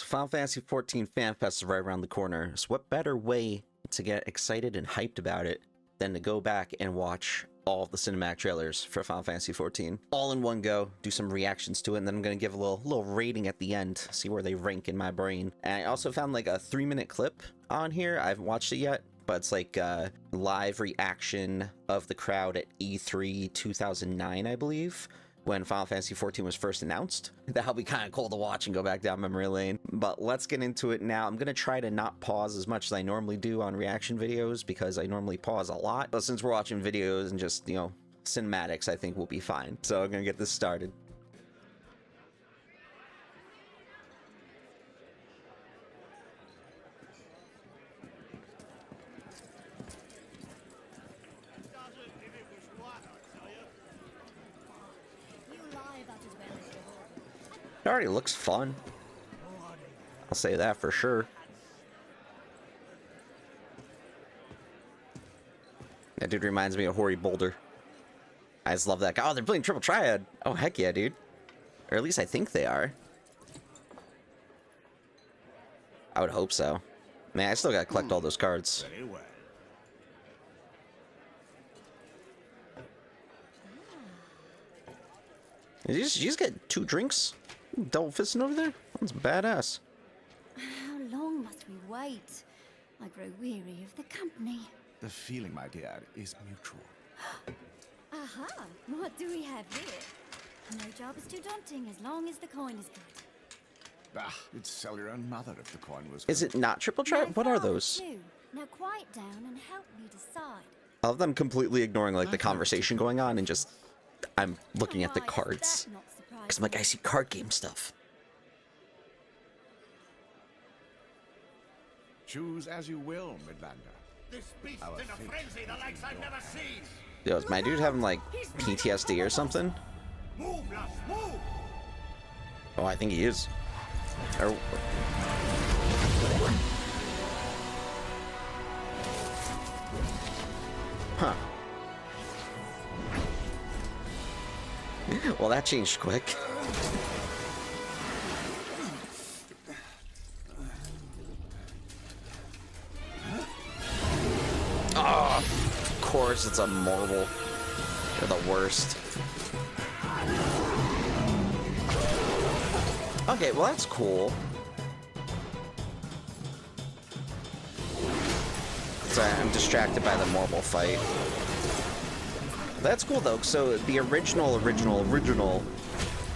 So Final Fantasy XIV Fan Fest is right around the corner, so what better way to get excited and hyped about it than to go back and watch all of the cinematic trailers for Final Fantasy XIV all in one go, do some reactions to it, and then I'm going to give a little rating at the end, see where they rank in my brain. And I also found like a 3-minute clip on here. I haven't watched it yet, but it's like a live reaction of the crowd at E3 2009, I believe, when Final Fantasy XIV was first announced. That'll be kind of cool to watch and go back down memory lane. But let's get into it now. I'm going to try to not pause as much as I normally do on reaction videos because I normally pause a lot. But since we're watching videos and just, you know, cinematics, I think we'll be fine. So I'm going to get this started. It already looks fun. I'll say that for sure. That dude reminds me of Hoary Boulder. I just love that guy. Oh, they're playing Triple Triad. Oh, heck yeah, dude. Or at least I think they are. I would hope so. Man, I still gotta collect all those cards. Very well. Did you just get 2 drinks? Double fisting over there? That's badass. How long must we wait? I grow weary of the company. The feeling, my dear, is mutual. Aha! What do we have here? No job is too daunting as long as the coin is good. Bah, you'd sell your own mother if the coin was Is it not Triple Triad? My What are father those? too. Now quiet down and help me decide. I love them completely ignoring like the conversation going on and just I'm looking at the Why is cards. that not surprising? Because I'm like, I see card game stuff. Choose as you will, Midlander. This beast Our in a fate frenzy the likes I've never seen. Yo, is my dude having like PTSD or something? Move, lass, move! Oh, I think he is. Or... Huh. Well, that changed quick. Oh, of course it's a marble. They're the worst. Okay, well that's cool. Sorry, I'm distracted by the marble fight. That's cool though. So the original,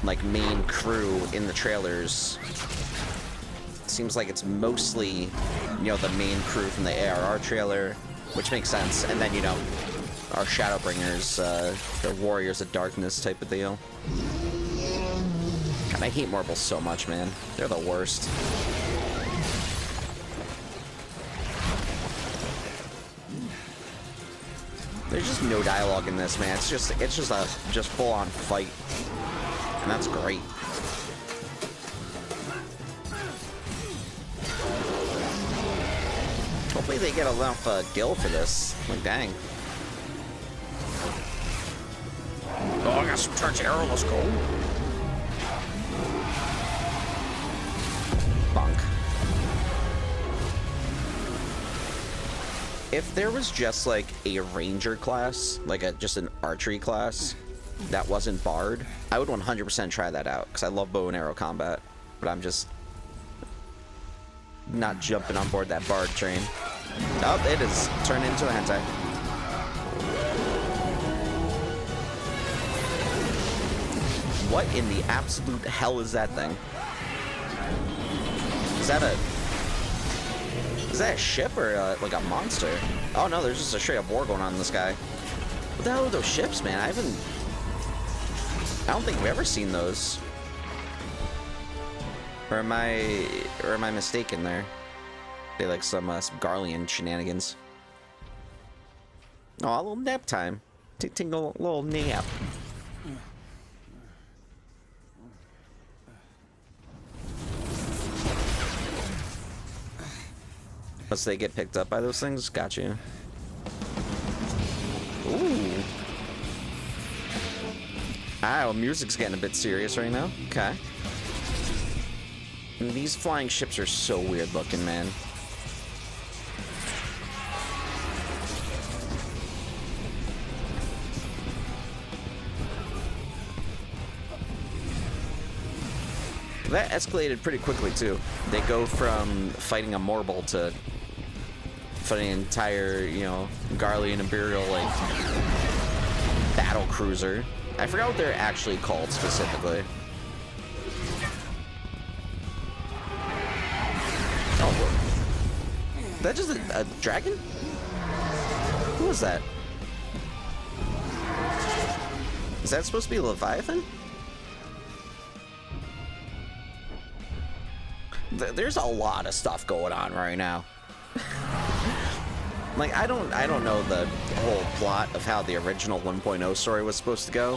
like main crew in the trailers seems like it's mostly, you know, the main crew from the ARR trailer, which makes sense. And then, you know, our Shadowbringers, the Warriors of Darkness type of deal. God, I hate marbles so much, man. They're the worst. There's just no dialogue in this, man. It's just a full-on fight, and that's great. Hopefully they get enough gil for this. Like, dang. Oh, I got some touch arrow. Let's go. Bonk. If there was just like a ranger class, like just an archery class that wasn't bard, I would 100% try that out because I love bow and arrow combat. But I'm just not jumping on board that bard train. Oh, it is turned into a hentai. What in the absolute hell is that thing? Is that a ship or like a monster? Oh no, there's just a straight up war going on in the sky. What the hell are those ships, man? I don't think we've ever seen those. Or am I mistaken there? They like some Garlean shenanigans. Oh, a little nap time. Tingle, a little nap. Unless they get picked up by those things. Got you. Ooh. Ah, well, music's getting a bit serious right now. Okay. And these flying ships are so weird looking, man. That escalated pretty quickly, too. They go from fighting a Morble to fighting an entire, you know, Garlean Imperial, like, battle cruiser. I forgot what they're actually called specifically. Oh, whoa. That just a dragon? Who was that? Is that supposed to be Leviathan? There's a lot of stuff going on right now. Like, I don't know the whole plot of how the original 1.0 story was supposed to go.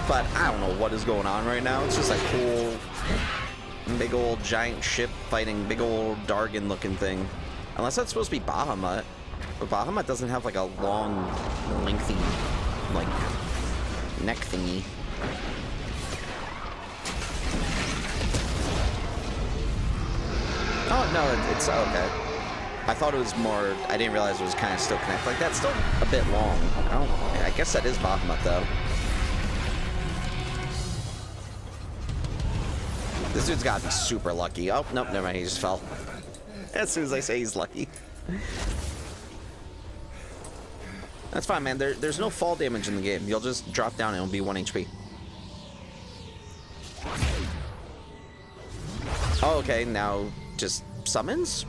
But I don't know what is going on right now. It's just a cool, big old giant ship fighting big old Dargan looking thing. Unless that's supposed to be Bahamut. But Bahamut doesn't have like a long, lengthy, like, neck thingy. Oh, no, it's okay. I thought it was more, I didn't realize it was kind of still connected. Like, that's still a bit long. I guess that is Bahamut, though. This dude's got to be super lucky. Oh, nope, never mind, he just fell. As soon as I say he's lucky. That's fine, man. There's no fall damage in the game. You'll just drop down and it'll be 1 HP. Oh, okay, now just summons?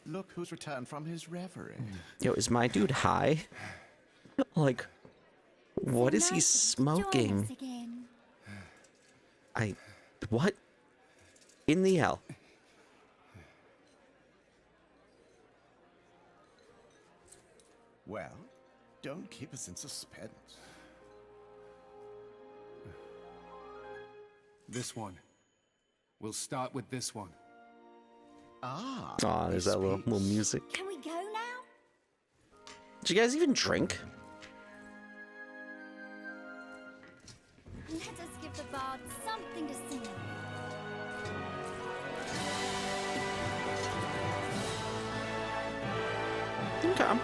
Look who's returned from his reverie. Yo, is my dude high? Like, what is he smoking? What in the hell? Well, don't keep us in suspense. This one. We'll start with this one. Ah. Aw, there's that little music. Can we go now? Did you guys even drink? Let us give the bard something to sing of. Okay.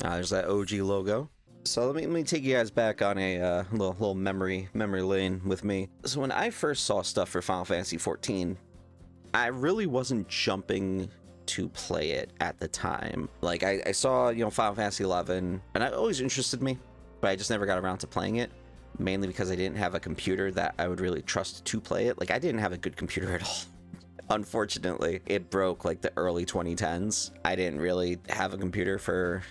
There's that OG logo. So let me take you guys back on a little memory lane with me. So when I first saw stuff for Final Fantasy XIV, I really wasn't jumping to play it at the time. Like I saw, you know, Final Fantasy XI, and it always interested me, but I just never got around to playing it. Mainly because I didn't have a computer that I would really trust to play it. Like, I didn't have a good computer at all. Unfortunately, it broke like the early 2010s. I didn't really have a computer for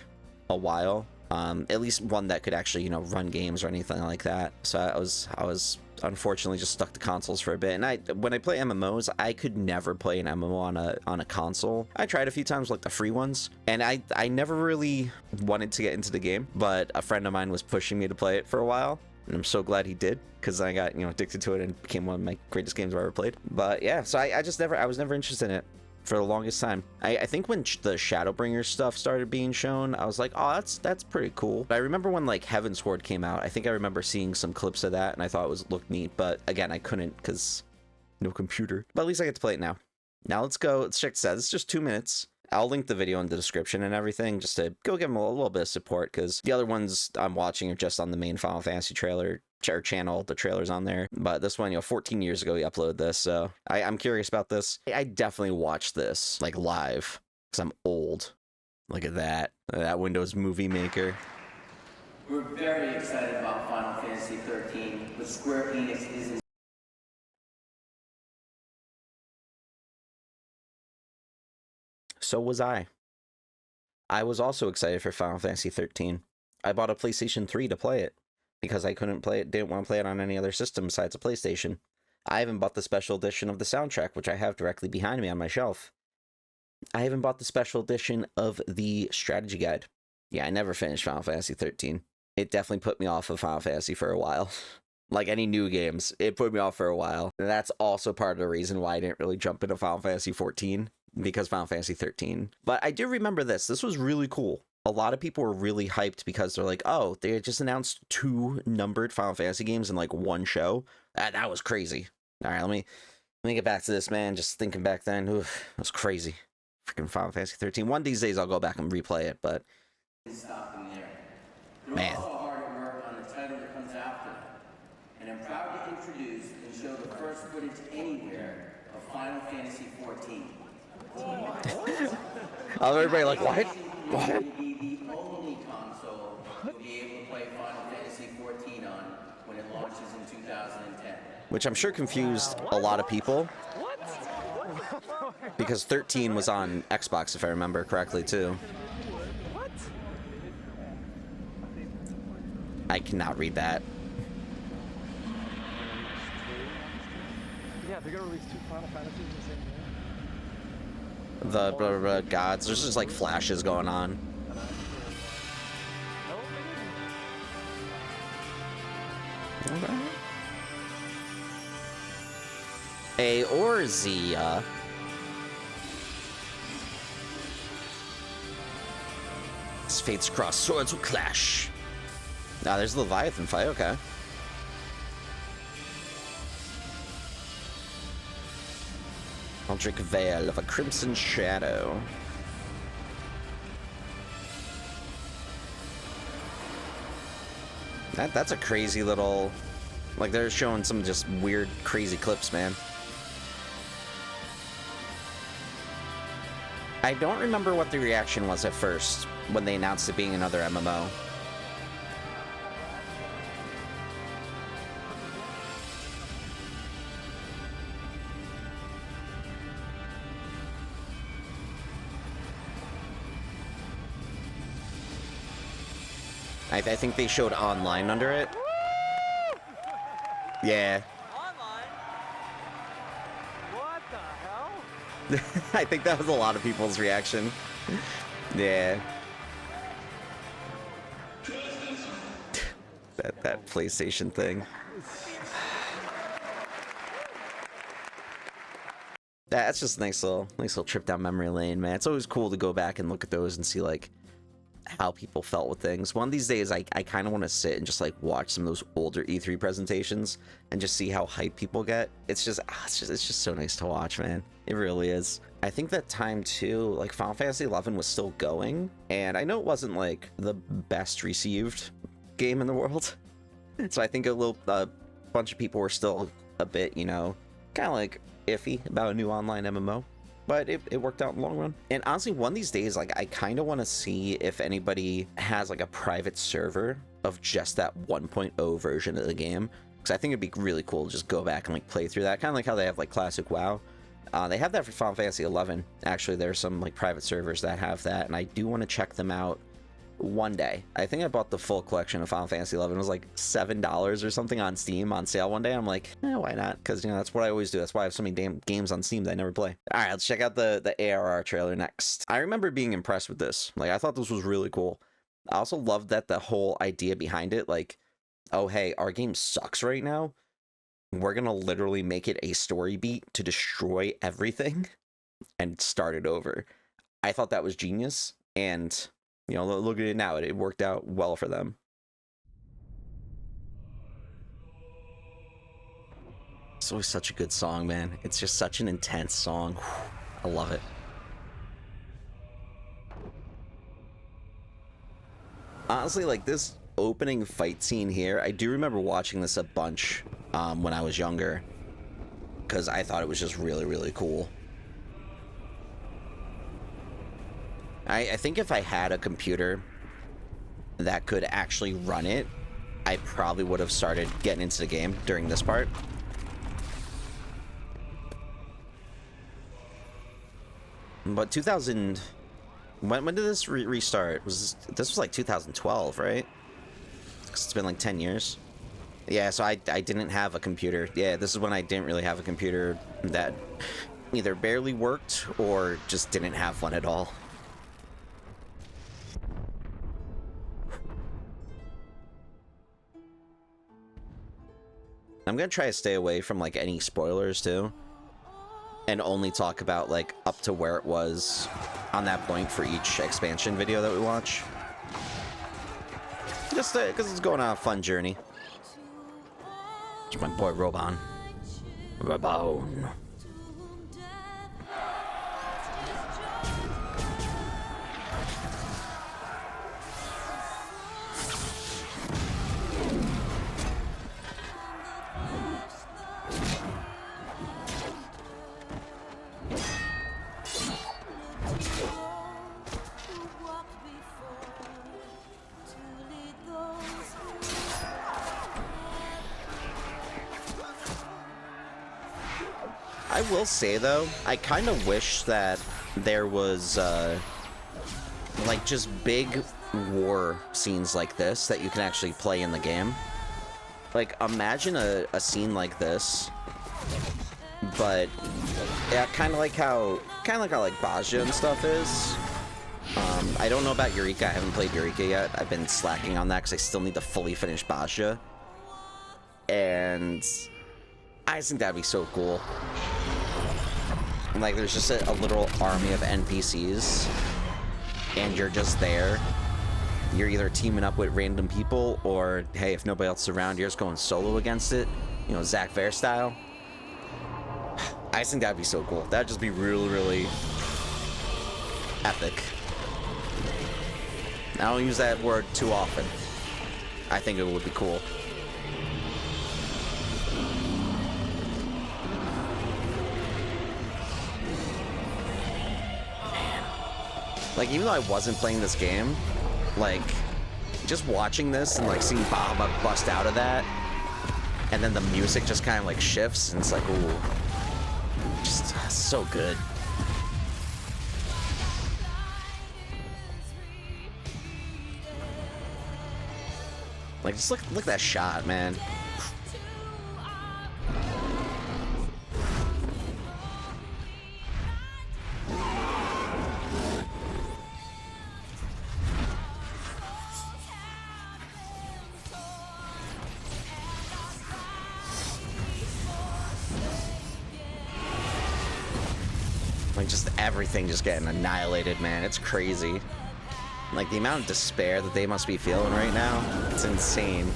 a while. At least one that could actually, you know, run games or anything like that. So I was unfortunately just stuck to consoles for a bit. And when I play MMOs, I could never play an MMO on a console. I tried a few times, like the free ones, and I never really wanted to get into the game, but a friend of mine was pushing me to play it for a while. And I'm so glad he did, because I got, you know, addicted to it and became one of my greatest games I've ever played. But yeah, so I was never interested in it for the longest time. I think when the Shadowbringers stuff started being shown, I was like, oh, that's pretty cool. But I remember when like Heavensward came out, I think I remember seeing some clips of that, and I thought it looked neat. But again, I couldn't because no computer. But at least I get to play it now. Now let's go. Let's check this out. It's just 2 minutes. I'll link the video in the description and everything just to go give them a little bit of support, because the other ones I'm watching are just on the main Final Fantasy trailer channel. The trailer's on there, but this one, you know, 14 years ago he uploaded this, so I'm curious about this. I definitely watched this like live because I'm old. Look at that Windows Movie Maker. We're very excited about Final Fantasy XIII, but Square Enix isn't. So was I. I was also excited for Final Fantasy XIII. I bought a PlayStation 3 to play it, because I couldn't play it, didn't want to play it on any other system besides a PlayStation. I haven't bought the special edition of the soundtrack, which I have directly behind me on my shelf. I haven't bought the special edition of the strategy guide. Yeah, I never finished Final Fantasy XIII. It definitely put me off of Final Fantasy for a while. Like any new games, it put me off for a while. And that's also part of the reason why I didn't really jump into Final Fantasy XIV, because Final Fantasy XIII. But I do remember this. This was really cool. A lot of people were really hyped because they're like, oh, they just announced 2 numbered Final Fantasy games in like one show. That was crazy. All right, let me get back to this, man. Just thinking back then, oof, it was crazy. Freaking Final Fantasy XIII. One of these days I'll go back and replay it, but Stopping there. man. They're also hard at work on the title that comes after. And I'm proud to introduce and show the first footage anywhere of Final Fantasy XIV. Everybody like, what? What? Will be the only console you'll be able to play Final Fantasy XIV on when it launches in 2010. Which I'm sure confused a lot of people. Because 13 was on Xbox, if I remember correctly, too. I cannot read that. Yeah, they're gonna release 2 Final Fantasies in the same year. The blah, blah, blah, gods. There's just like flashes going on. A or Z. As fates cross, swords will clash. Ah, there's the Leviathan fight, okay. Aldrich Veil of a Crimson Shadow. That's a crazy little... Like, they're showing some just weird, crazy clips, man. I don't remember what the reaction was at first when they announced it being another MMO. I think they showed online under it. Yeah. Online? What the hell? I think that was a lot of people's reaction. Yeah. That PlayStation thing. That's just a nice little trip down memory lane, man. It's always cool to go back and look at those and see like how people felt with things. One of these days, I kind of want to sit and just like watch some of those older E3 presentations and just see how hyped people get. It's just so nice to watch, man. It really is. I think that time too, like Final Fantasy XI was still going, and I know it wasn't like the best received game in the world. So I think a bunch of people were still a bit, you know, kind of like iffy about a new online MMO. But it worked out in the long run. And honestly, one of these days, like, I kind of want to see if anybody has, like, a private server of just that 1.0 version of the game. Because I think it'd be really cool to just go back and, like, play through that. Kind of like how they have, like, Classic WoW. They have that for Final Fantasy XI. Actually, there's some, like, private servers that have that. And I do want to check them out one day. I think I bought the full collection of Final Fantasy XI. It was like $7 or something on Steam on sale one day. I'm like, why not? Because, you know, that's what I always do. That's why I have so many damn games on Steam that I never play. All right, let's check out the ARR trailer next. I remember being impressed with this. Like, I thought this was really cool. I also loved that the whole idea behind it, like, oh, hey, our game sucks right now. We're going to literally make it a story beat to destroy everything and start it over. I thought that was genius, and... you know, look at it now. It worked out well for them. It's always such a good song, man. It's just such an intense song. I love it. Honestly, like this opening fight scene here, I do remember watching this a bunch when I was younger, because I thought it was just really, really cool. I think if I had a computer that could actually run it, I probably would have started getting into the game during this part. But 2000... When did this restart? This was like 2012, right? 'Cause it's been like 10 years. Yeah, so I didn't have a computer. Yeah, this is when I didn't really have a computer that either barely worked or just didn't have one at all. I'm gonna try to stay away from like any spoilers too, and only talk about like up to where it was on that point for each expansion video that we watch. Just because it's going on a fun journey. It's my boy Reborn. Reborn. I will say though, I kind of wish that there was like just big war scenes like this that you can actually play in the game. Like imagine a scene like this, but yeah, kind of like how like Baja and stuff is. I don't know about Eureka. I haven't played Eureka yet. I've been slacking on that because I still need to fully finish Baja. And I just think that'd be so cool. Like, there's just a literal army of NPCs, and you're just there. You're either teaming up with random people, or, hey, if nobody else is around, you're just going solo against it. You know, Zach Fair style. I just think that'd be so cool. That'd just be really, really epic. I don't use that word too often. I think it would be cool. Like, even though I wasn't playing this game, like, just watching this and, like, seeing Bahamut bust out of that, and then the music just kind of, like, shifts, and it's like, ooh, just so good. Like, just look at that shot, man. Like, just everything just getting annihilated, man. It's crazy. Like, the amount of despair that they must be feeling right now, it's insane.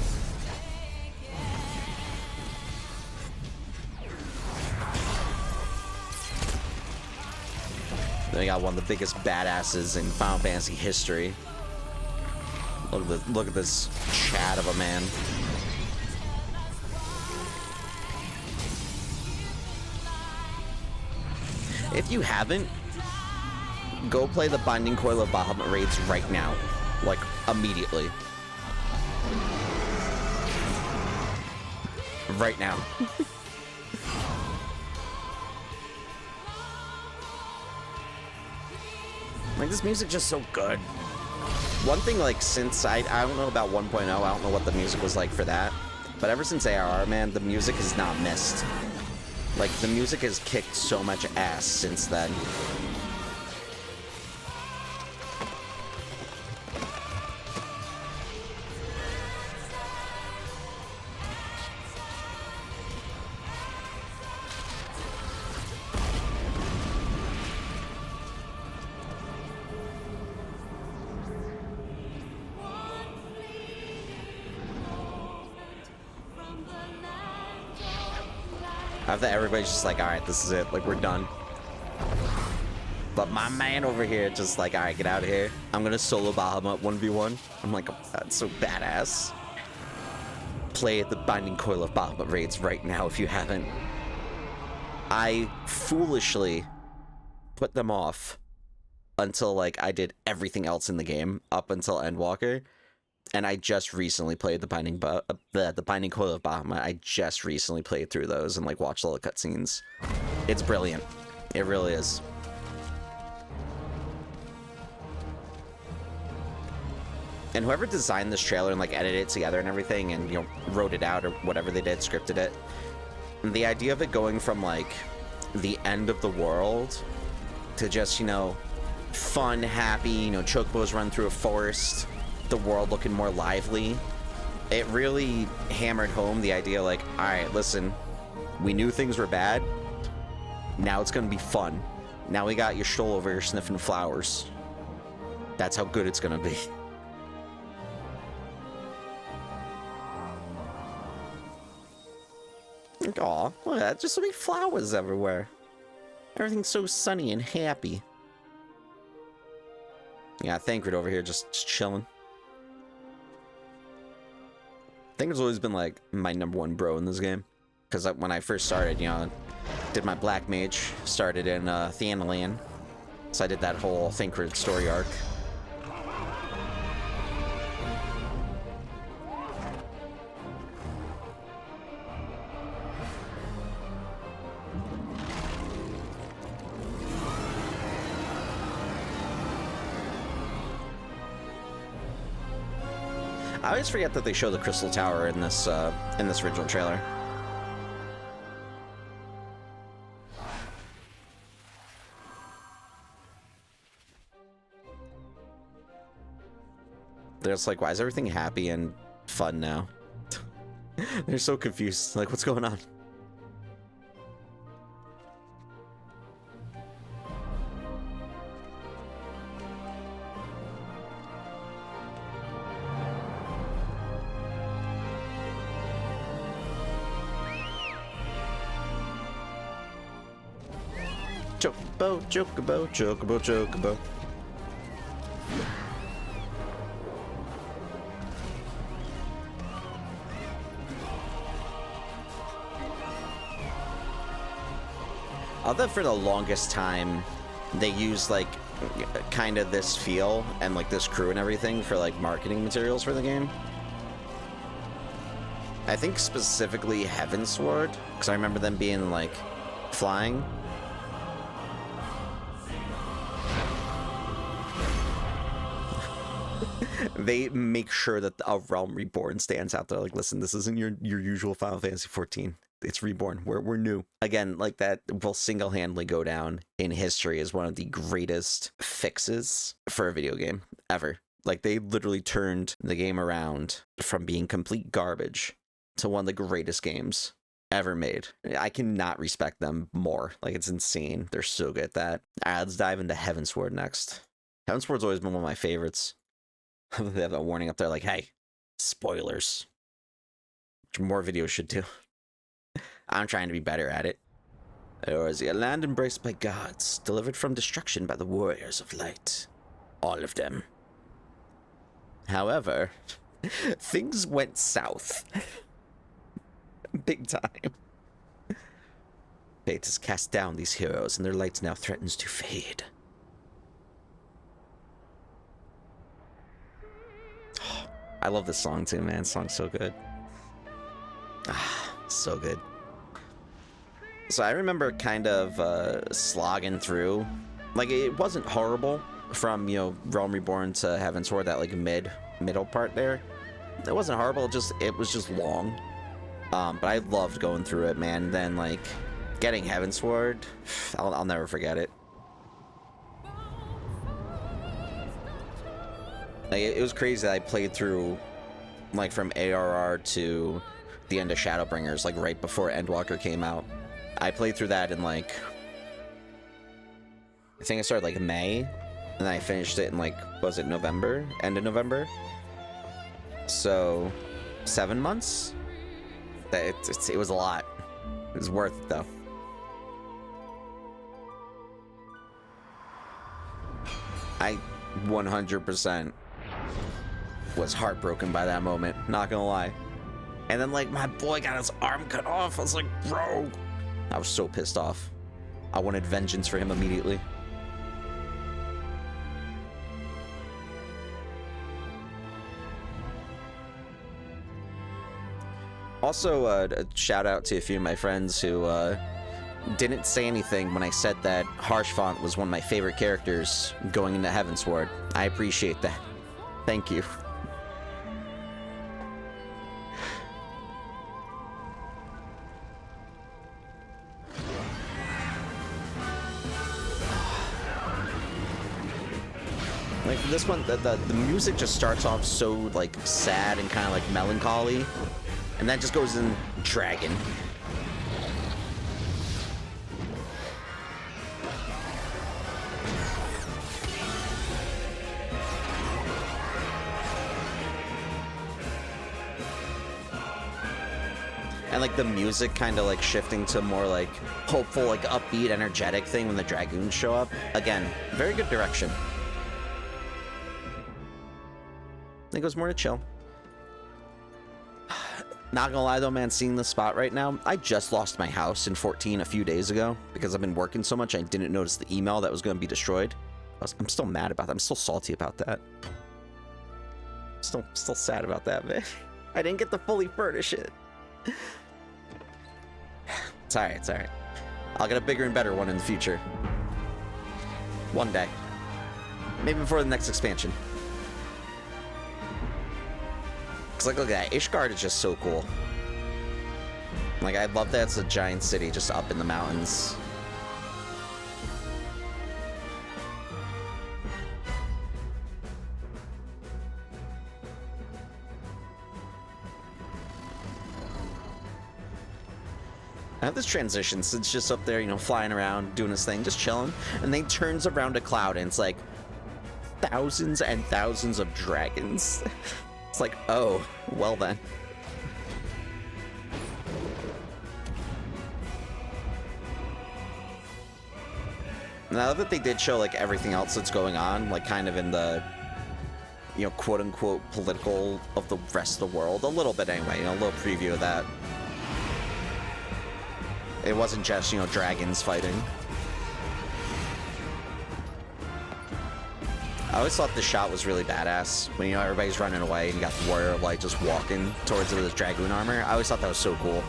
They got one of the biggest badasses in Final Fantasy history. Look at this Chad of a man. If you haven't, go play the Binding Coil of Bahamut raids right now. Like, immediately. Right now. Like, this music's just so good. One thing, like, since I don't know about 1.0, I don't know what the music was like for that. But ever since ARR, man, the music has not missed. Like, the music has kicked so much ass since then. I have that everybody's just like, alright, this is it. Like, we're done. But my man over here just like, alright, get out of here. I'm gonna solo Bahamut 1v1. I'm like, oh, that's so badass. Play the Binding Coil of Bahamut raids right now if you haven't. I foolishly put them off until, like, I did everything else in the game up until Endwalker. And I just recently played the Binding Coil of Bahamut. I just recently played through those and, like, watched all the cutscenes. It's brilliant. It really is. And whoever designed this trailer and, like, edited it together and everything and, you know, wrote it out or whatever they did, scripted it, the idea of it going from, like, the end of the world to just, you know, fun, happy, you know, chocobos run through a forest, the world looking more lively, it really hammered home the idea like, all right, listen, we knew things were bad. Now it's going to be fun. Now we got your Stoll over here sniffing flowers. That's how good it's going to be. Aw, look at that. Just so many flowers everywhere. Everything's so sunny and happy. Yeah, Thancred over here just chilling. Thancred's always been like my #1 bro in this game. Because when I first started, you know, did my Black Mage, started in Thanalan. So I did that whole Thancred story arc. I always forget that they show the Crystal Tower in this original trailer. They're just like, why is everything happy and fun now? They're so confused. Like, what's going on? Chocobo, chocobo, chocobo, chocobo. Although for the longest time, they used like kind of this feel and like this crew and everything for like marketing materials for the game. I think specifically Heavensward, because I remember them being like flying. They make sure that a Realm Reborn stands out there. Like, listen, this isn't your usual Final Fantasy XIV. It's Reborn. We're new. Again, like that will single-handedly go down in history as one of the greatest fixes for a video game ever. Like, they literally turned the game around from being complete garbage to one of the greatest games ever made. I cannot respect them more. Like, it's insane. They're so good at that. All right, let's dive into Heavensward next. Heavensward's always been one of my favorites. They have a warning up there like, hey, spoilers. Which more videos should do. I'm trying to be better at it. Or is he a land embraced by gods, delivered from destruction by the warriors of light? All of them. However, things went south. Big time. Fate has cast down these heroes, and their light now threatens to fade. I love this song too, man. This song's so good. Ah, so good. So I remember kind of slogging through. Like, it wasn't horrible from, you know, Realm Reborn to Heavensward, that like middle part there. It wasn't horrible, it was just long. But I loved going through it, man. Then like getting Heavensward, I'll never forget it. Like, it was crazy that I played through, like, from ARR to the end of Shadowbringers, like, right before Endwalker came out. I played through that in, like, I think I started, like, May, and then I finished it in, like, was it November? End of November? So, 7 months? It was a lot. It was worth it, though. I 100% was heartbroken by that moment, not gonna lie. And then, like, my boy got his arm cut off. I was like, bro. I was so pissed off. I wanted vengeance for him immediately. Also, a shout out to a few of my friends who didn't say anything when I said that Harshfont was one of my favorite characters going into Heavensward. I appreciate that. Thank you. Like this one, the music just starts off so like sad and kind of like melancholy, and then just goes in dragon. And like the music kind of like shifting to more like hopeful, like upbeat, energetic thing when the dragoons show up. Again, very good direction. I think it was more to chill. Not gonna lie though, man, seeing the spot right now, I just lost my house in 14 a few days ago because I've been working so much I didn't notice the email that was gonna be destroyed. I'm still mad about that. I'm still salty about that. Still sad about that, man. I didn't get to fully furnish it. It's alright, it's alright. I'll get a bigger and better one in the future. One day. Maybe before the next expansion. Cause like, look at that. Ishgard is just so cool. Like, I love that it's a giant city just up in the mountains. I have this transition, so it's just up there, you know, flying around, doing his thing, just chilling, and then he turns around a cloud, and it's like thousands and thousands of dragons. It's like, oh, well then. Now that they did show, like, everything else that's going on, like, kind of in the, you know, quote-unquote political of the rest of the world, a little bit anyway, you know, a little preview of that. It wasn't just, you know, dragons fighting. I always thought the shot was really badass when, you know, everybody's running away and you got the Warrior of Light just walking towards this dragoon armor. I always thought that was so cool.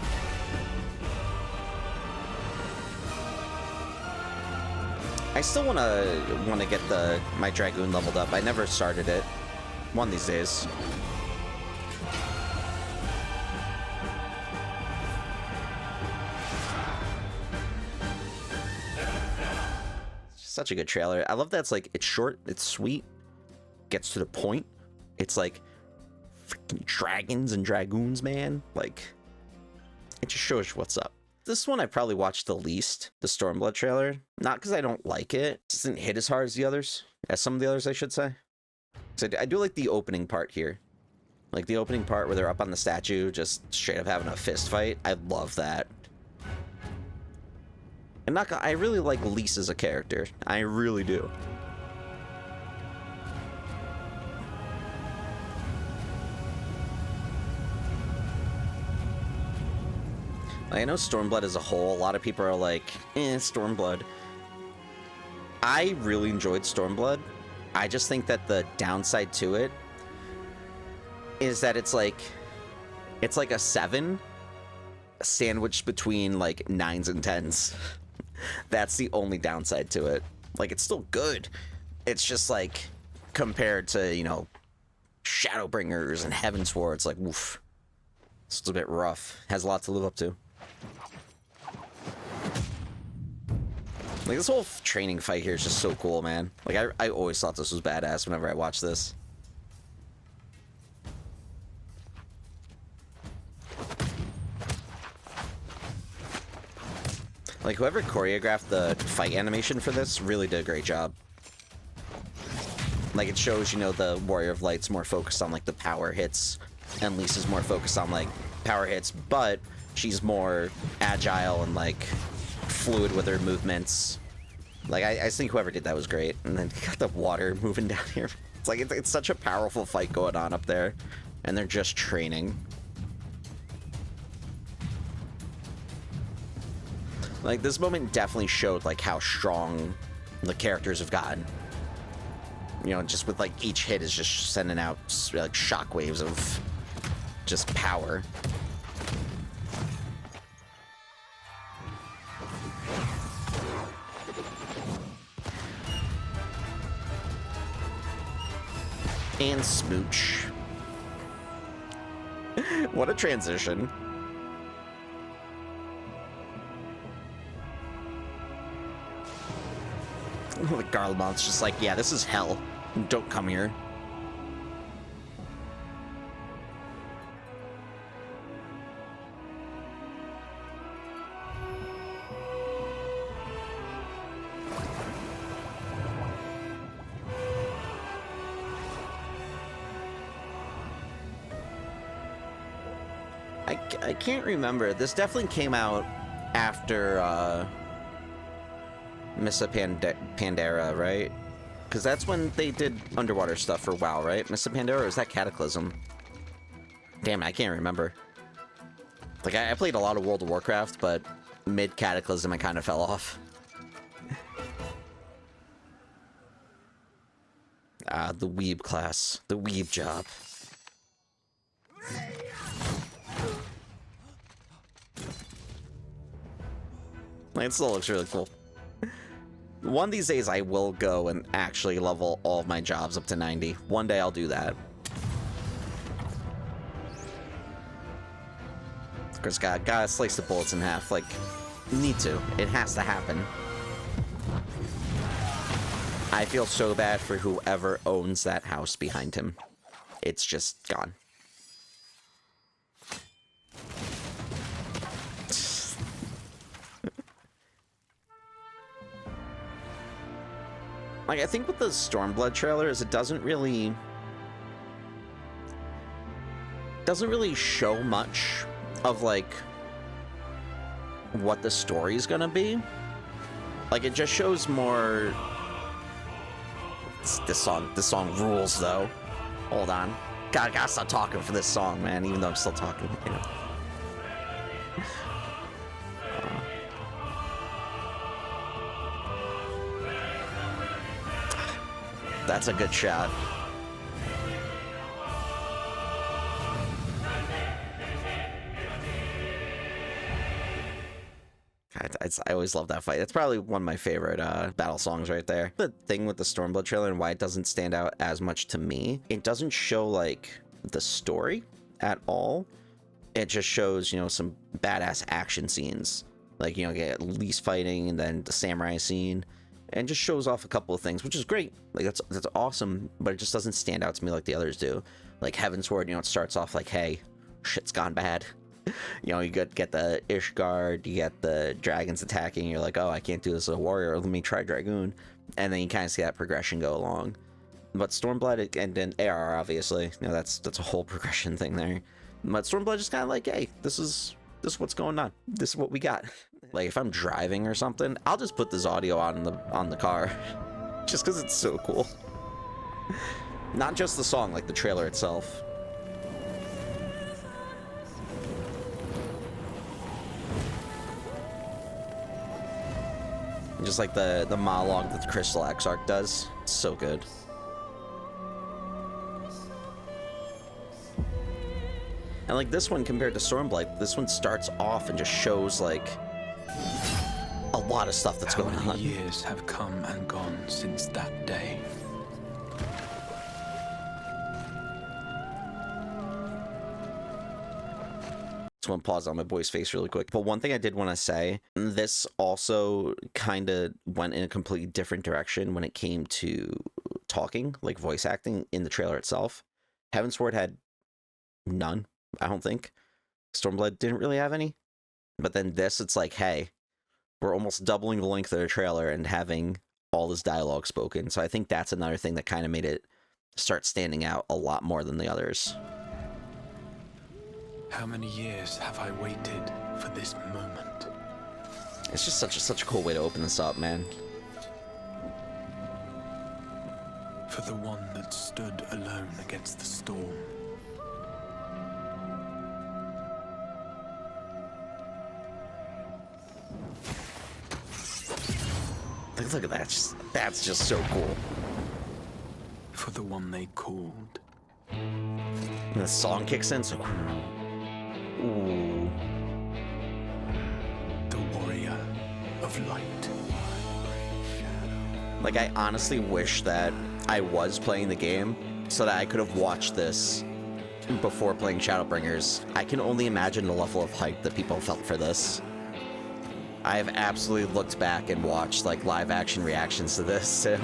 I still want to get my dragoon leveled up. I never started it. One of these days. Such a good trailer. I love that it's like, it's short, it's sweet, gets to the point. It's like freaking dragons and dragoons, man. Like, it just shows you what's up. This one I probably watched the least, the Stormblood trailer. Not because I don't like it. It just didn't hit as hard as the others. As some of the others, I should say. So I do like the opening part here. Like the opening part where they're up on the statue, just straight up having a fist fight. I love that. And I really like Lise as a character. I really do. Like, I know Stormblood as a whole, a lot of people are like, Stormblood. I really enjoyed Stormblood. I just think that the downside to it is that it's like a 7 sandwiched between like 9s and 10s. That's the only downside to it. Like, it's still good. It's just like, compared to, you know, Shadowbringers and Heavensward, it's like, woof. It's a bit rough. Has a lot to live up to. Like, this whole training fight here is just so cool, man. Like, I always thought this was badass whenever I watched this. Like, whoever choreographed the fight animation for this really did a great job. Like, it shows, you know, the Warrior of Light's more focused on, like, the power hits, and Lisa's more focused on, like, power hits, but she's more agile and, like, fluid with her movements. Like, I think whoever did that was great. And then you got the water moving down here. It's like, it's such a powerful fight going on up there, and they're just training. Like, this moment definitely showed, like, how strong the characters have gotten. You know, just with, like, each hit is just sending out, like, shockwaves of just power. And smooch. What a transition. The Garlemont's just like, yeah, this is hell. Don't come here. I can't remember. This definitely came out after Missa Pandera, right? Because that's when they did underwater stuff for WoW, right? Missa Pandera, or is that Cataclysm? Damn it, I can't remember. Like, I played a lot of World of Warcraft, but mid-Cataclysm I kind of fell off. The weeb class. The weeb job. Like, it still looks really cool. One of these days, I will go and actually level all of my jobs up to 90. One day, I'll do that. Because gotta slice the bullets in half. Like, need to. It has to happen. I feel so bad for whoever owns that house behind him. It's just gone. Like, I think with the Stormblood trailer is it doesn't really show much of, like, what the story's gonna be. Like, it just shows more... This song rules, though. Hold on. Gotta stop talking for this song, man, even though I'm still talking, you know. That's a good shot. I always love that fight. It's probably one of my favorite battle songs right there. The thing with the Stormblood trailer and why it doesn't stand out as much to me, it doesn't show, like, the story at all. It just shows, you know, some badass action scenes. Like, you know, get least fighting and then the samurai scene. And just shows off a couple of things, which is great. Like, that's awesome, but it just doesn't stand out to me like the others do. Like Heavensward, you know, it starts off like, hey, shit's gone bad. You know, you get the Ishgard, you get the dragons attacking, you're like, oh, I can't do this as a warrior, let me try Dragoon. And then you kind of see that progression go along. But Stormblood and then AR, obviously, you know, that's a whole progression thing there. But Stormblood just kind of like, hey, this is what's going on. This is what we got. Like, if I'm driving or something, I'll just put this audio on the car. Just because it's so cool. Not just the song, like the trailer itself. Just like the monologue that the Crystal Exarch does. It's so good. And like this one compared to Stormblood, this one starts off and just shows like a lot of stuff that's going on. How many years have come and gone since that day? Just want to pause on my boy's face really quick. But one thing I did want to say, this also kind of went in a completely different direction when it came to talking, like voice acting in the trailer itself. Heavensward had none, I don't think. Stormblood didn't really have any. But then this, it's like, hey, we're almost doubling the length of the trailer and having all this dialogue spoken. So I think that's another thing that kind of made it start standing out a lot more than the others. How many years have I waited for this moment? It's just such a cool way to open this up, man. For the one that stood alone against the storm. Look at that. That's just so cool. For the one they called. And the song kicks in, so ooh. The warrior of light. Like, I honestly wish that I was playing the game so that I could have watched this before playing Shadowbringers. I can only imagine the level of hype that people felt for this. I have absolutely looked back and watched, like, live action reactions to this, too.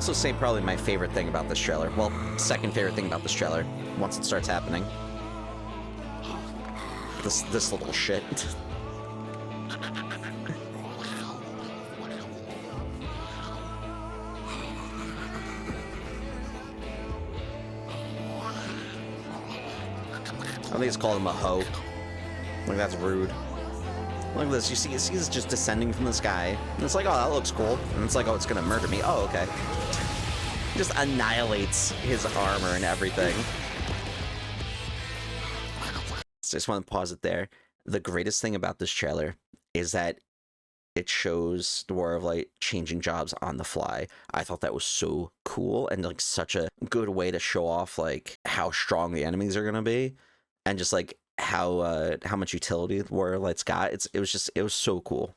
also say probably my favorite thing about this trailer. Well, second favorite thing about this trailer, once it starts happening. This little shit. I think it's called him a hoe. Like, that's rude. Look at this, you see this just descending from the sky. And it's like, oh, that looks cool. And it's like, oh, it's gonna murder me. Oh, okay. Just annihilates his armor and everything. So I just want to pause it there. The greatest thing about this trailer is that it shows the War of Light changing jobs on the fly. I thought that was so cool and like such a good way to show off like how strong the enemies are gonna be, and just like how much utility the War of Light's got. It was so cool.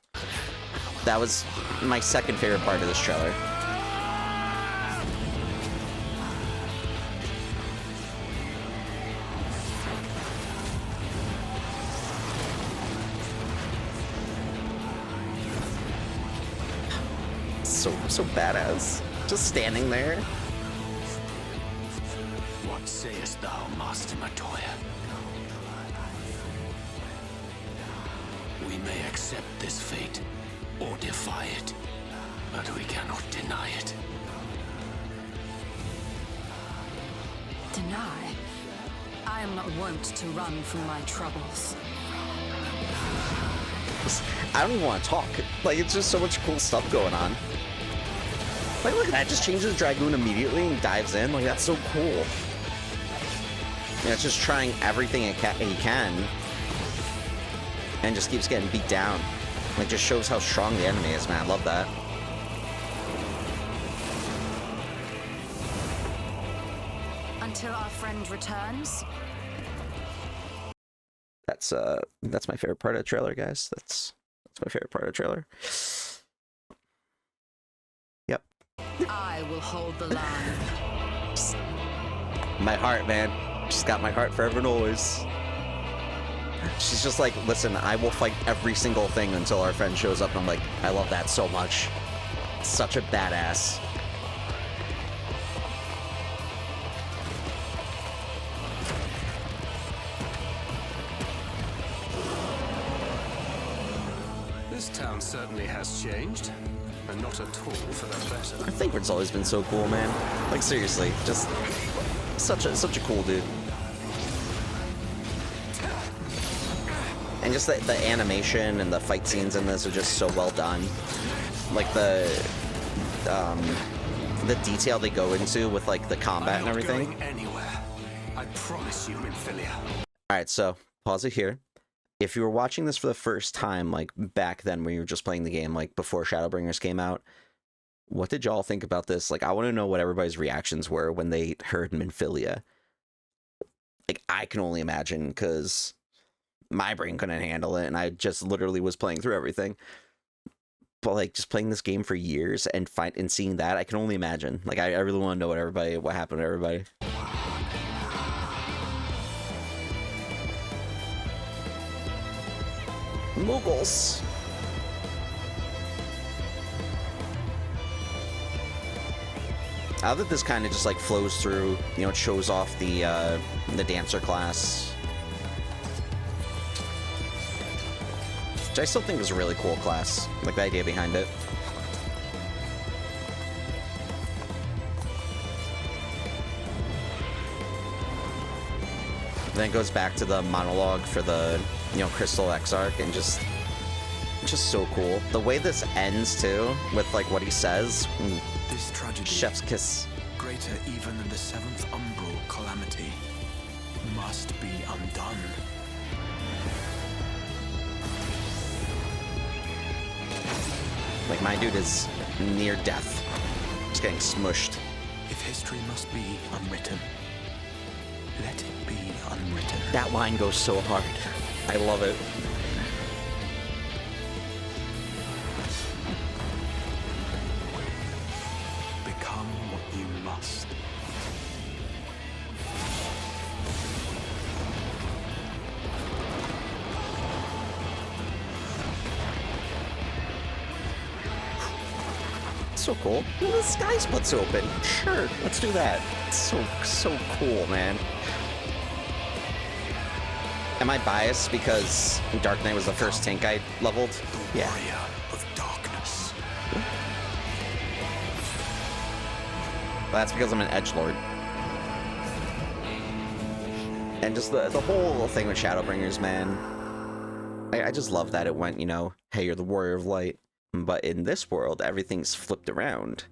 That was my second favorite part of this trailer. So badass. Just standing there. What sayest thou, Master Matoya? We may accept this fate, or defy it, but we cannot deny it. Deny? I am not wont to run from my troubles. I don't even want to talk. Like, it's just so much cool stuff going on. Like, look at that, just changes Dragoon immediately and dives in. Like, that's so cool. Yeah, it's just trying everything he can. And just keeps getting beat down. Like, just shows how strong the enemy is, man. I love that. Until our friend returns? That's my favorite part of the trailer, guys. That's my favorite part of the trailer. Yep. I will hold the line. My heart, man. She's got my heart forever and always. She's just like, listen, I will fight every single thing until our friend shows up. And I'm like, I love that so much. Such a badass. This town certainly has changed, and not at all for the better. I think it's always been so cool, man. Like, seriously, just such a cool dude. And just the animation and the fight scenes in this are just so well done. Like the detail they go into with like the combat and everything. Going anywhere. I promise you, Minfilia. All right, so pause it here. If you were watching this for the first time, like back then when you were just playing the game, like before Shadowbringers came out, what did y'all think about this? Like, I want to know what everybody's reactions were when they heard Minfilia. Like, I can only imagine, because my brain couldn't handle it, and I just literally was playing through everything. But like, just playing this game for years and seeing that, I can only imagine. Like, I really want to know what happened to everybody. Muggles. I love that this kind of just like flows through, you know, it shows off the dancer class. Which I still think is a really cool class. Like the idea behind it. Then it goes back to the monologue for the, you know, Crystal Exarch, and just so cool. The way this ends too, with like what he says. This tragedy, Chef's kiss. greater even than the seventh umbral calamity, must be undone. Like, my dude is near death. Just getting smushed. If history must be unwritten, let it be unwritten. That line goes so hard. I love it. Become what you must. so cool. The sky splits open. Sure, let's do that. It's so cool, man. Am I biased because Dark Knight was the first tank I leveled? Yeah. Warrior of darkness. But that's because I'm an edgelord. And just the whole thing with Shadowbringers, man. I just love that it went, you know, hey, you're the Warrior of Light. But in this world, everything's flipped around.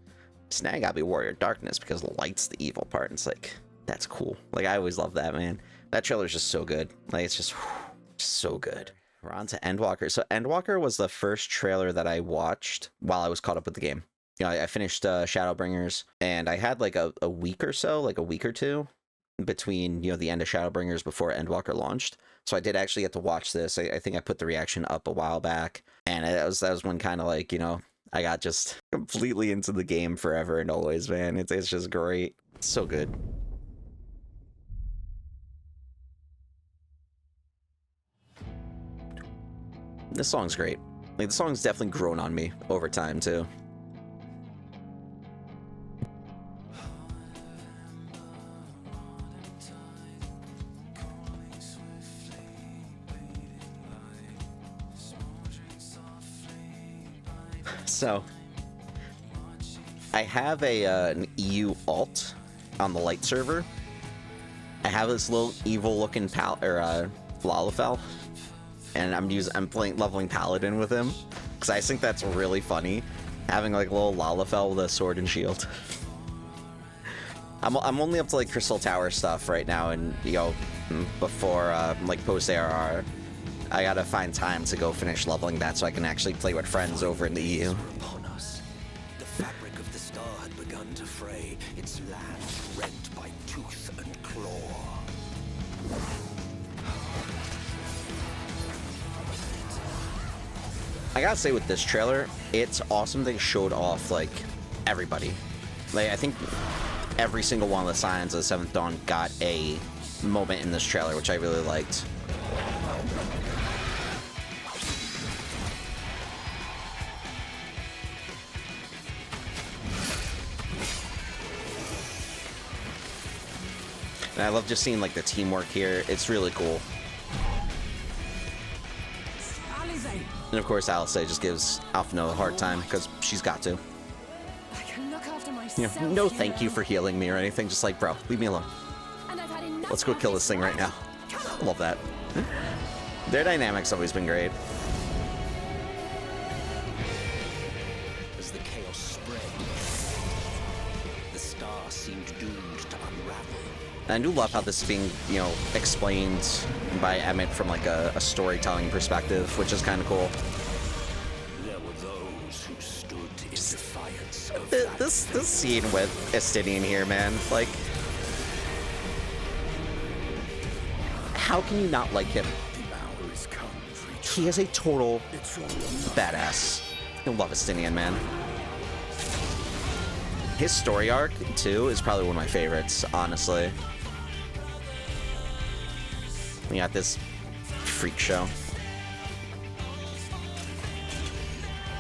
So now you gotta be Warrior of Darkness because light's the evil part. And it's like, that's cool. Like, I always love that, man. That trailer's just so good. Like, it's just so good. We're on to Endwalker. So Endwalker was the first trailer that I watched while I was caught up with the game. You know, I finished Shadowbringers, and I had like a week or so, like a week or two, between, you know, the end of Shadowbringers before Endwalker launched. So I did actually get to watch this. I think I put the reaction up a while back, and that was when kind of like, you know, I got just completely into the game forever and always, man. It's just great. It's so good. This song's great. Like, the song's definitely grown on me over time, too. So, I have an EU alt on the light server. I have this little evil-looking Lalafell, and I'm leveling Paladin with him because I think that's really funny, having like a little Lalafell with a sword and shield. I'm only up to like Crystal Tower stuff right now, and you know, before like post ARR, I gotta find time to go finish leveling that so I can actually play with friends over in the EU. Upon us, the fabric of the star had begun to fray, its land rent by tooth and claw. I gotta say, with this trailer, it's awesome they showed off like everybody. Like, I think every single one of the Scions of the Seventh Dawn got a moment in this trailer, which I really liked. And I love just seeing like the teamwork here. It's really cool. And of course, Alice just gives Alphino a hard time because she's got to. I can look after myself. You know, no thank you for healing me or anything. Just like, bro, leave me alone. Let's go kill this thing right now. Love that. Their dynamic's always been great. As the chaos spread, the star seemed doomed to unravel. And I do love how this is being, you know, explained by Emmett from like a storytelling perspective, which is kind of cool. There were those who stood in defiance of This scene with Estinian here, man, like, how can you not like him? He is a total badass. I love Estinian, man. His story arc, too, is probably one of my favorites, honestly. We got this freak show.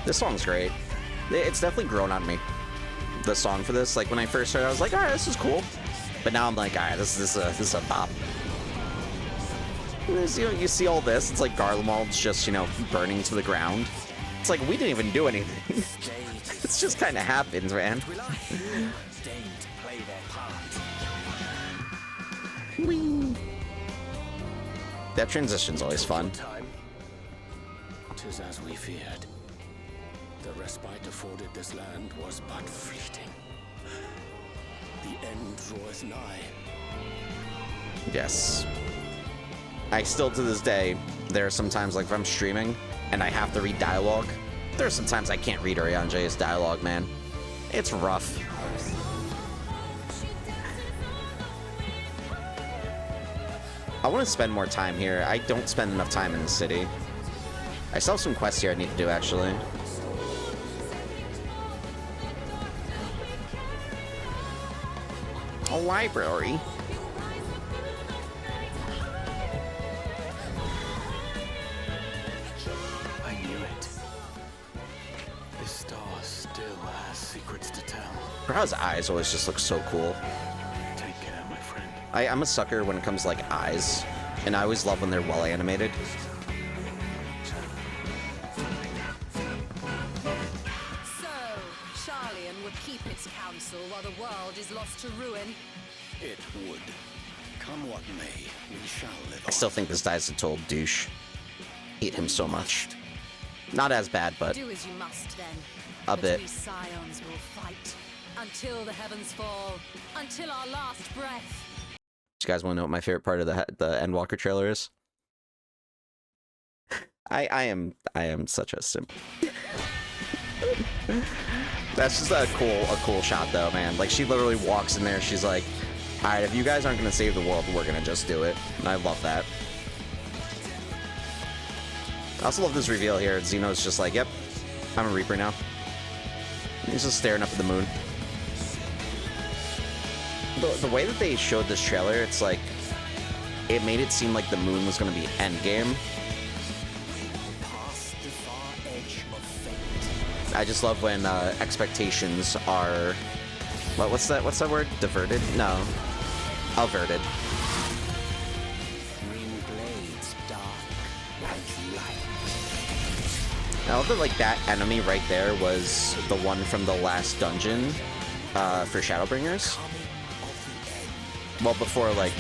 This song's great. It's definitely grown on me. The song for this, like when I first heard it, I was like, alright, this is cool. But now I'm like, alright, this is a bop. You know, you see all this, it's like Garlemald's just, you know, burning to the ground. It's like, we didn't even do anything. It's just kind of happens, man. Whee! That transition's always fun. Tis as we feared. The respite afforded this land was but fleeting. The end draweth nigh. Yes. I still, to this day, there are some times, like if I'm streaming and I have to read dialogue, there are some times I can't read Orianje's dialogue, man. It's rough. I want to spend more time here. I don't spend enough time in the city. I still have some quests here I need to do, actually. A library. I knew it. This star still has secrets. Grau's eyes always just look so cool. Take care, my friend. I'm a sucker when it comes to, like, eyes, and I always love when they're well animated. So, Charlian would keep its counsel while the world is lost to ruin. It would. Come what may, we shall live I still think this guy's a total douche. Hate him so much. Not as bad, but Do as you must then. a But bit. we scions will fight until the heavens fall, until our last breath. You guys want to know what my favorite part of the Endwalker trailer is? I am such a simp. That's just a cool shot though, man. Like, she literally walks in there, she's like, all right, if you guys aren't gonna save the world, we're gonna just do it. And I love that. I also love this reveal here. Xeno's just like, yep, I'm a Reaper now. He's just staring up at the moon. The way that they showed this trailer, it's like, it made it seem like the moon was going to be endgame. past the far edge of fate. I just love when expectations are, what's that word? Diverted? No, averted. Green blades, dark and light. I love that, like, that enemy right there was the one from the last dungeon for Shadowbringers. Well, before like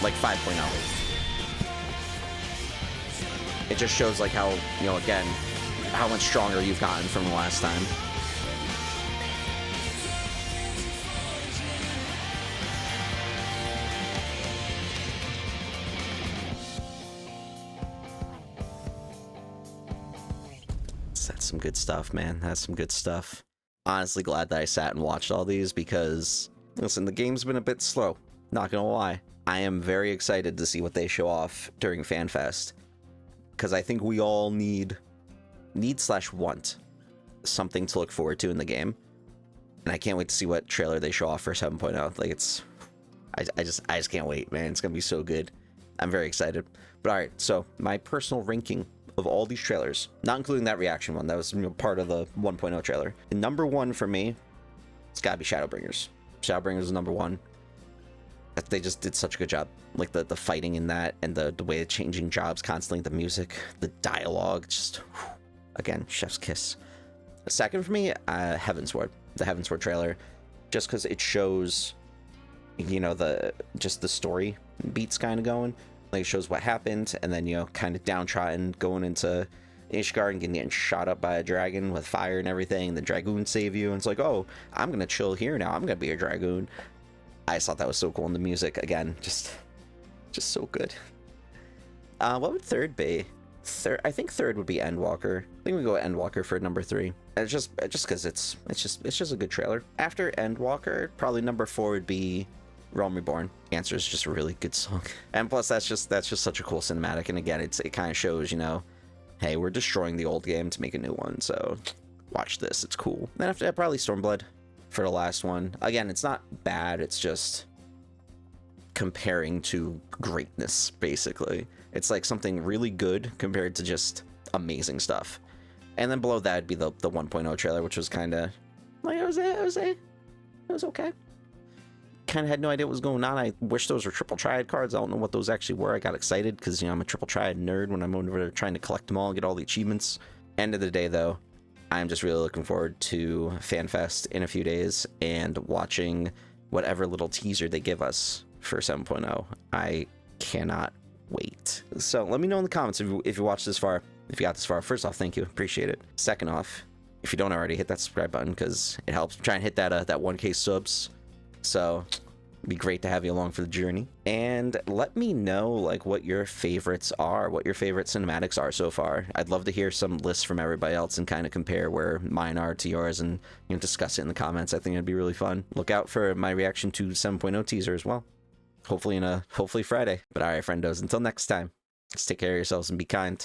5.0. It just shows, like, how, you know, again, how much stronger you've gotten from the last time. That's some good stuff, man. That's some good stuff. Honestly glad that I sat and watched all these because, listen, the game's been a bit slow. Not gonna lie. I am very excited to see what they show off during Fan Fest, because I think we all need/want something to look forward to in the game, and I can't wait to see what trailer they show off for 7.0. Like, it's, I just can't wait, man. It's gonna be so good. I'm very excited. But all right, so my personal ranking of all these trailers, not including that reaction one, that was, you know, part of the 1.0 trailer. And number one for me, it's gotta be Shadowbringers. Shadowbringers is number one. They just did such a good job. Like, the fighting in that, and the way of changing jobs constantly, the music, the dialogue, just, whew, again, chef's kiss. Second for me, Heavensward. The Heavensward trailer, just because it shows, you know, the story beats kind of going. Like, it shows what happened, and then, you know, kind of downtrodden, going into Ishgard and getting shot up by a dragon with fire and everything, and the dragoon save you, and it's like, oh, I'm gonna chill here now, I'm gonna be a dragoon. I just thought that was so cool, and the music, again, just so good. What would third be? I think third would be Endwalker. I think we go Endwalker for number 3. And it's just because it's just a good trailer. After Endwalker, probably number 4 would be Realm Reborn. Answer is just a really good song, and plus that's just such a cool cinematic. And again, it kind of shows, you know, hey, we're destroying the old game to make a new one, so watch this, it's cool. Then after that, probably Stormblood for the last one. Again, it's not bad, it's just comparing to greatness, basically. It's like something really good compared to just amazing stuff. And then below that would be the 1.0 trailer, which was kind of like, it was okay. Kind of had no idea what was going on. I wish those were triple triad cards. I don't know what those actually were. I got excited because, you know, I'm a triple triad nerd when I'm over there trying to collect them all and get all the achievements. End of the day, though, I'm just really looking forward to FanFest in a few days and watching whatever little teaser they give us for 7.0. I cannot wait. So let me know in the comments if you watched this far, if you got this far. First off, thank you, appreciate it. Second off, if you don't already, hit that subscribe button because it helps. Try and hit that 1K subs. So it'd be great to have you along for the journey. And let me know, like, what your favorites are, what your favorite cinematics are so far. I'd love to hear some lists from everybody else and kind of compare where mine are to yours, and, you know, discuss it in the comments. I think it'd be really fun. Look out for my reaction to 7.0 teaser as well. Hopefully Friday. But all right, friendos, until next time, let's take care of yourselves and be kind.